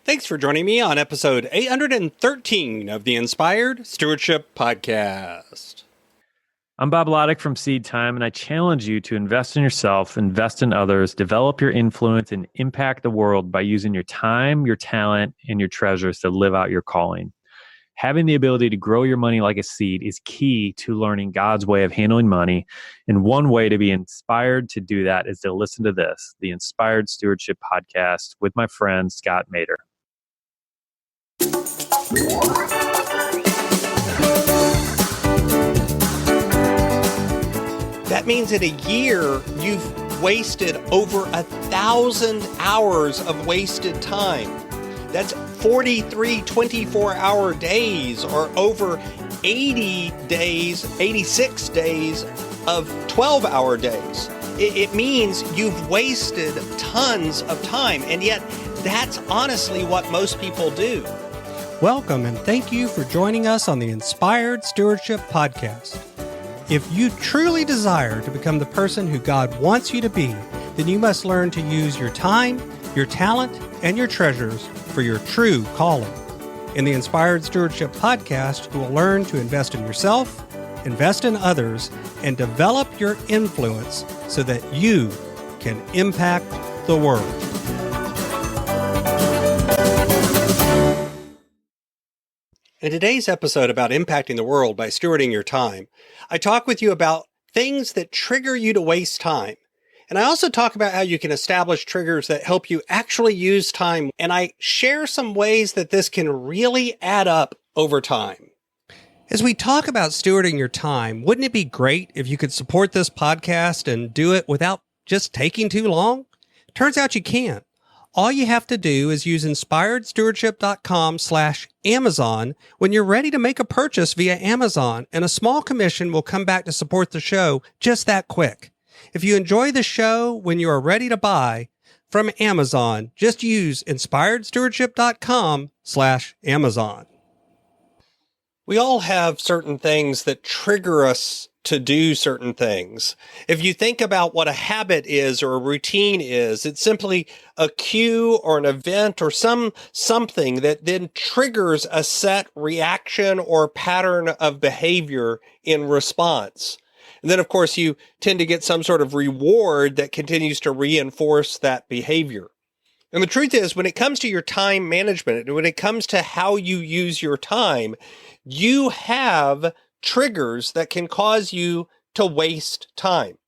Thanks for joining me on episode 813 of the Inspired Stewardship Podcast. I'm Bob Loddick from Seed Time, and I challenge you to invest in yourself, invest in others, develop your influence, and impact the world by using your time, your talent, and your treasures to live out your calling. Having the ability to grow your money like a seed is key to learning God's way of handling money. And one way to be inspired to do that is to listen to this, the Inspired Stewardship Podcast with my friend, Scott Mater. That means in a year, you've wasted over 1,000 hours of wasted time. That's 43 24-hour days, or over 86 days of 12-hour days. It means you've wasted tons of time, and yet that's honestly what most people do. Welcome, and thank you for joining us on the Inspired Stewardship Podcast. If you truly desire to become the person who God wants you to be, then you must learn to use your time, your talent, and your treasures for your true calling. In the Inspired Stewardship Podcast, you will learn to invest in yourself, invest in others, and develop your influence so that you can impact the world. In today's episode about impacting the world by stewarding your time, I talk with you about things that trigger you to waste time. And I also talk about how you can establish triggers that help you actually use time. And I share some ways that this can really add up over time. As we talk about stewarding your time, wouldn't it be great if you could support this podcast and do it without just taking too long? Turns out you can't. All you have to do is use inspiredstewardship.com/Amazon when you're ready to make a purchase via Amazon, and a small commission will come back to support the show just that quick. If you enjoy the show when you are ready to buy from Amazon, just use inspiredstewardship.com/Amazon. We all have certain things that trigger us to do certain things. If you think about what a habit is or a routine is, it's simply a cue or an event or something that then triggers a set reaction or pattern of behavior in response. And then, of course, you tend to get some sort of reward that continues to reinforce that behavior. And the truth is, when it comes to your time management, and when it comes to how you use your time, you have triggers that can cause you to waste time.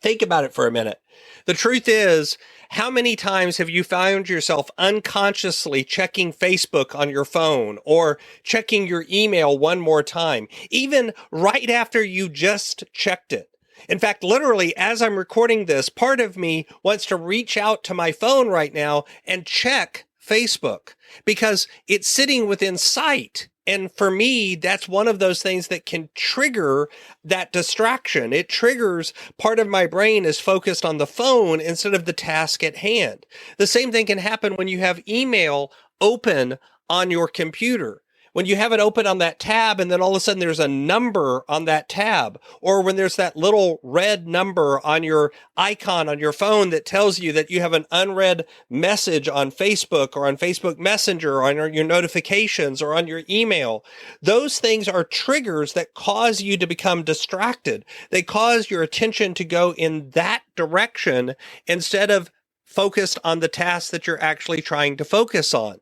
Think about it for a minute. The truth is, how many times have you found yourself unconsciously checking Facebook on your phone or checking your email one more time, even right after you just checked it? In fact, literally, as I'm recording this, part of me wants to reach out to my phone right now and check Facebook because it's sitting within sight. And for me, that's one of those things that can trigger that distraction. It triggers part of my brain is focused on the phone instead of the task at hand. The same thing can happen when you have email open on your computer. When you have it open on that tab and then all of a sudden there's a number on that tab, or when there's that little red number on your icon on your phone that tells you that you have an unread message on Facebook or on Facebook Messenger or on your notifications or on your email. Those things are triggers that cause you to become distracted. They cause your attention to go in that direction instead of focused on the task that you're actually trying to focus on.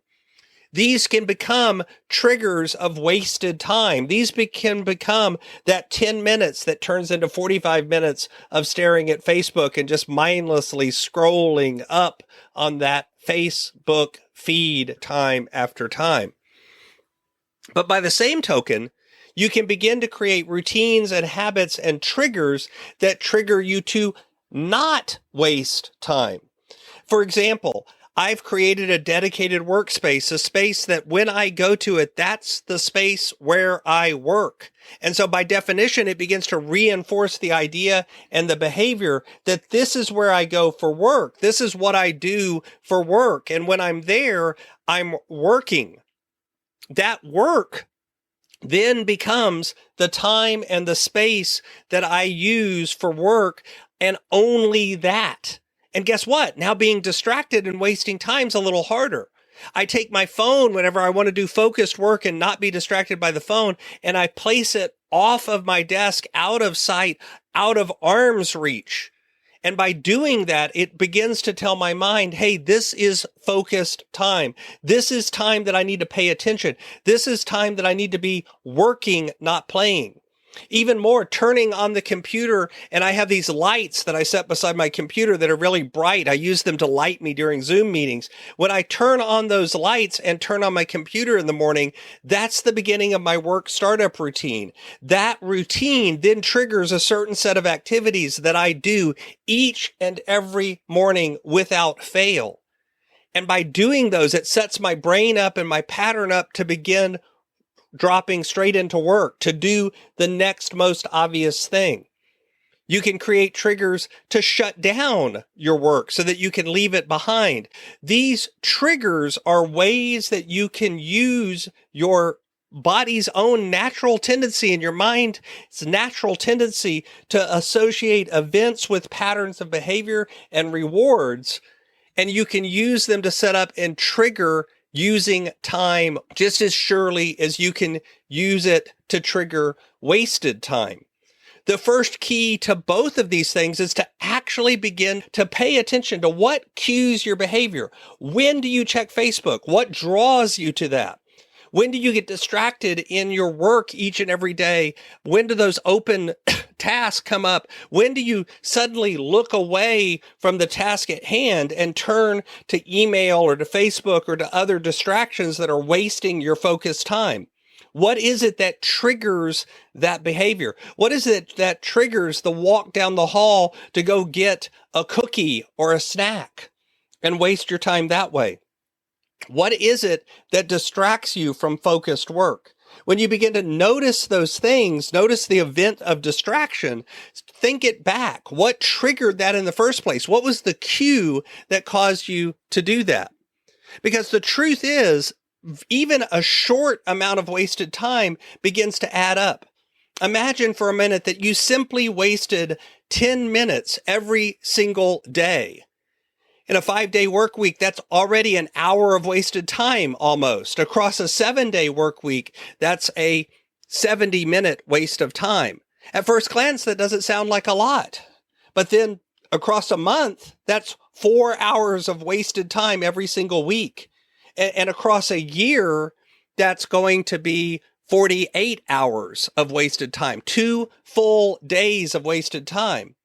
These can become triggers of wasted time. These can become that 10 minutes that turns into 45 minutes of staring at Facebook and just mindlessly scrolling up on that Facebook feed time after time. But by the same token, you can begin to create routines and habits and triggers that trigger you to not waste time. For example, I've created a dedicated workspace, a space that when I go to it, that's the space where I work. And so by definition, it begins to reinforce the idea and the behavior that this is where I go for work. This is what I do for work. And when I'm there, I'm working. That work then becomes the time and the space that I use for work, and only that. And guess what? Now being distracted and wasting time is a little harder. I take my phone whenever I want to do focused work and not be distracted by the phone, and I place it off of my desk, out of sight, out of arm's reach. And by doing that, it begins to tell my mind, hey, this is focused time. This is time that I need to pay attention. This is time that I need to be working, not playing. Even more, turning on the computer, and I have these lights that I set beside my computer that are really bright. I use them to light me during Zoom meetings. When I turn on those lights and turn on my computer in the morning, that's the beginning of my work startup routine. That routine then triggers a certain set of activities that I do each and every morning without fail. And by doing those, it sets my brain up and my pattern up to begin dropping straight into work, to do the next most obvious thing. You can create triggers to shut down your work so that you can leave it behind. These triggers are ways that you can use your body's own natural tendency and your mind's natural tendency to associate events with patterns of behavior and rewards. And you can use them to set up and trigger using time just as surely as you can use it to trigger wasted time. The first key to both of these things is to actually begin to pay attention to what cues your behavior. When do you check Facebook? What draws you to that? When do you get distracted in your work each and every day? When do those open tasks come up? When do you suddenly look away from the task at hand and turn to email or to Facebook or to other distractions that are wasting your focused time? What is it that triggers that behavior? What is it that triggers the walk down the hall to go get a cookie or a snack and waste your time that way? What is it that distracts you from focused work? When you begin to notice those things, notice the event of distraction, think it back. What triggered that in the first place? What was the cue that caused you to do that? Because the truth is, even a short amount of wasted time begins to add up. Imagine for a minute that you simply wasted 10 minutes every single day. In a 5-day work week, that's already an hour of wasted time almost. Across a 7-day work week, that's a 70-minute waste of time. At first glance, that doesn't sound like a lot. But then across a month, that's 4 hours of wasted time every single week. And across a year, that's going to be 48 hours of wasted time, 2 full days of wasted time.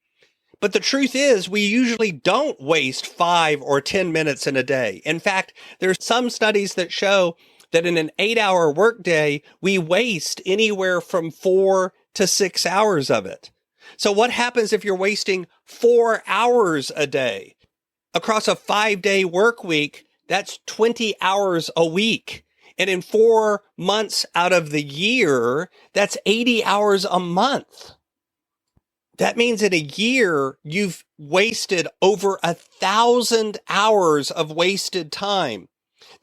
But the truth is, we usually don't waste 5 or 10 minutes in a day. In fact, there's some studies that show that in an 8-hour workday, we waste anywhere from 4 to 6 hours of it. So what happens if you're wasting 4 hours a day? Across a 5-day work week, that's 20 hours a week. And in 4 months out of the year, that's 80 hours a month. That means in a year, you've wasted over 1,000 hours of wasted time.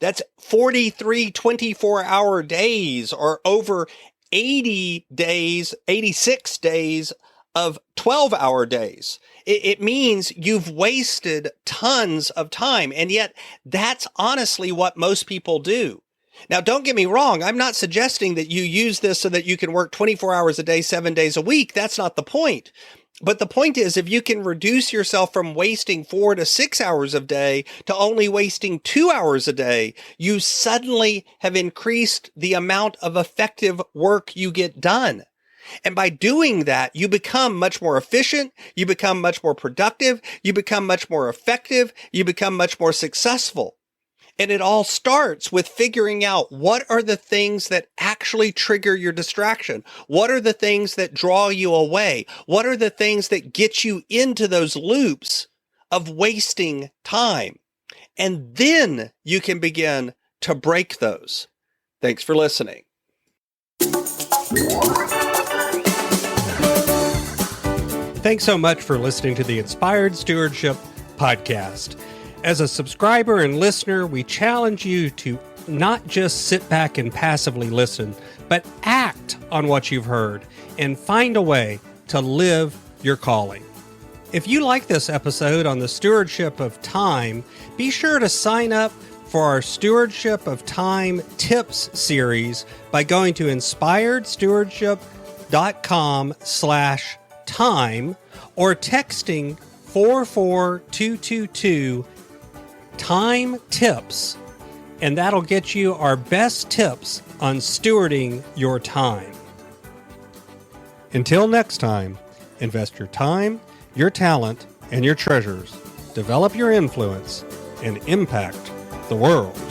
That's 43 24-hour days, or over 80 days, 86 days of 12-hour days. It means you've wasted tons of time. And yet that's honestly what most people do. Now, don't get me wrong. I'm not suggesting that you use this so that you can work 24 hours a day, 7 days a week. That's not the point. But the point is, if you can reduce yourself from wasting 4 to 6 hours a day to only wasting 2 hours a day, you suddenly have increased the amount of effective work you get done. And by doing that, you become much more efficient, you become much more productive, you become much more effective, you become much more successful. And it all starts with figuring out what are the things that actually trigger your distraction? What are the things that draw you away? What are the things that get you into those loops of wasting time? And then you can begin to break those. Thanks for listening. Thanks so much for listening to the Inspired Stewardship podcast. As a subscriber and listener, we challenge you to not just sit back and passively listen, but act on what you've heard and find a way to live your calling. If you like this episode on the stewardship of time, be sure to sign up for our Stewardship of Time Tips series by going to inspiredstewardship.com/time or texting 44222 Time Tips, and that'll get you our best tips on stewarding your time. Until next time, invest your time, your talent, and your treasures. Develop your influence and impact the world.